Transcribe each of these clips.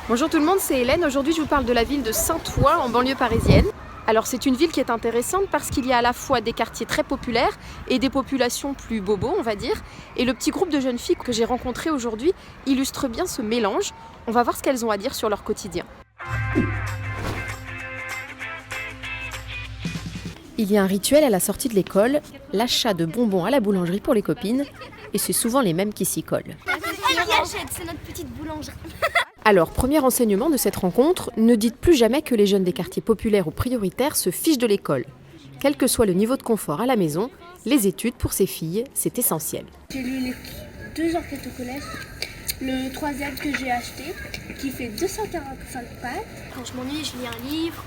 Bonjour tout le monde, c'est Hélène. Aujourd'hui je vous parle de la ville de Saint-Ouen en banlieue parisienne. Alors c'est une ville qui est intéressante parce qu'il y a à la fois des quartiers très populaires et des populations plus bobos on va dire. Et le petit groupe de jeunes filles que j'ai rencontré aujourd'hui illustre bien ce mélange. On va voir ce qu'elles ont à dire sur leur quotidien. Il y a un rituel à la sortie de l'école, l'achat de bonbons à la boulangerie pour les copines, et c'est souvent les mêmes qui s'y collent. C'est notre petite boulangerie. Alors, premier enseignement de cette rencontre, ne dites plus jamais que les jeunes des quartiers populaires ou prioritaires se fichent de l'école. Quel que soit le niveau de confort à la maison, les études pour ces filles, c'est essentiel. J'ai lu les 2 enquêtes au collège. Le 3e que j'ai acheté, qui fait 245 pages. Quand je m'ennuie, je lis un livre.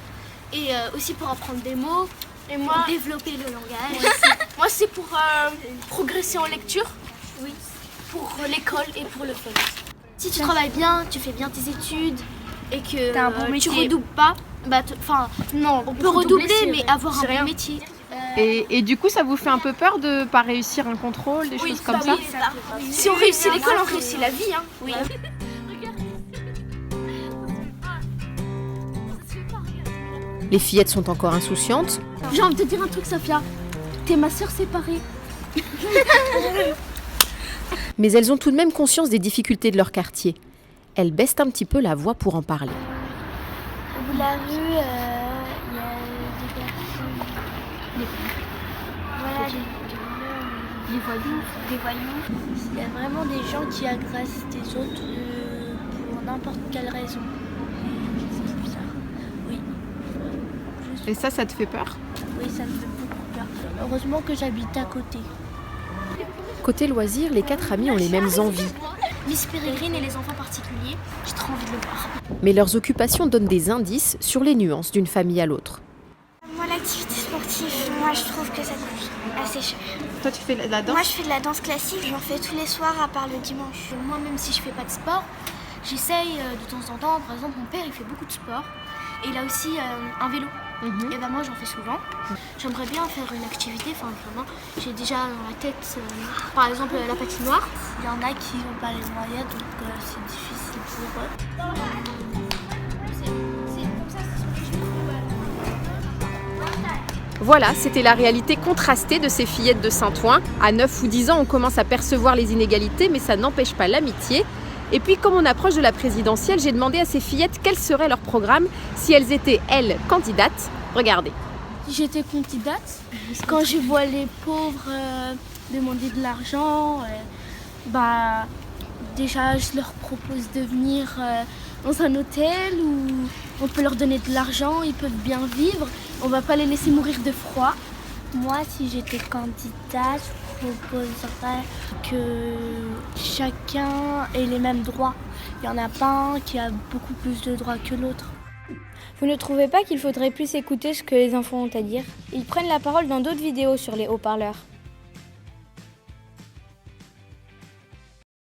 Et aussi pour apprendre des mots. Et moi, pour développer le langage. Moi, c'est pour progresser en lecture. Oui. Pour l'école et pour le fun. Si tu travailles bien, tu fais bien tes études et que t'as un bon métier. tu redoubles pas, non, on peut redoubler mais avoir un bon métier. Et du coup, ça vous fait un peu peur de ne pas réussir un contrôle, des choses comme ça? Oui. Si on réussit l'école, on réussit la vie. Hein. Oui. Les fillettes sont encore insouciantes. J'ai envie de te dire un truc, Safia. T'es ma sœur séparée. Mais elles ont tout de même conscience des difficultés de leur quartier. Elles baissent un petit peu la voix pour en parler. Au bout de la rue, il y a des personnes. Voilà, des voyous. Il y a vraiment des gens qui agressent des autres pour n'importe quelle raison. C'est bizarre. Oui. Et ça te fait peur? Oui, ça me fait beaucoup peur. Heureusement que j'habite à côté. Côté loisirs, les 4 amies ont les mêmes envies. Miss Pérégrine et les enfants particuliers, j'ai trop envie de le voir. Mais leurs occupations donnent des indices sur les nuances d'une famille à l'autre. Moi, l'activité sportive, je trouve que ça coûte assez cher. Toi, tu fais de la danse? Moi, je fais de la danse classique, j'en fais tous les soirs à part le dimanche. Moi, même si je fais pas de sport, j'essaye de temps en temps. Par exemple, mon père, il fait beaucoup de sport. Et il a aussi un vélo. Et moi j'en fais souvent. J'aimerais bien faire une activité, vraiment, j'ai déjà dans la tête, par exemple la patinoire. Il y en a qui n'ont pas les moyens, donc c'est difficile pour eux. Voilà, c'était la réalité contrastée de ces fillettes de Saint-Ouen. À 9 ou 10 ans, on commence à percevoir les inégalités, mais ça n'empêche pas l'amitié. Et puis, comme on approche de la présidentielle, j'ai demandé à ces fillettes quel serait leur programme si elles étaient, elles, candidates. Regardez. Si j'étais candidate, quand je vois les pauvres demander de l'argent, déjà, je leur propose de venir dans un hôtel où on peut leur donner de l'argent, ils peuvent bien vivre. On va pas les laisser mourir de froid. Moi, si j'étais candidate, je proposerais Que chacun ait les mêmes droits. Il n'y en a pas un qui a beaucoup plus de droits que l'autre. Vous ne trouvez pas qu'il faudrait plus écouter ce que les enfants ont à dire? Ils prennent la parole dans d'autres vidéos sur les haut-parleurs.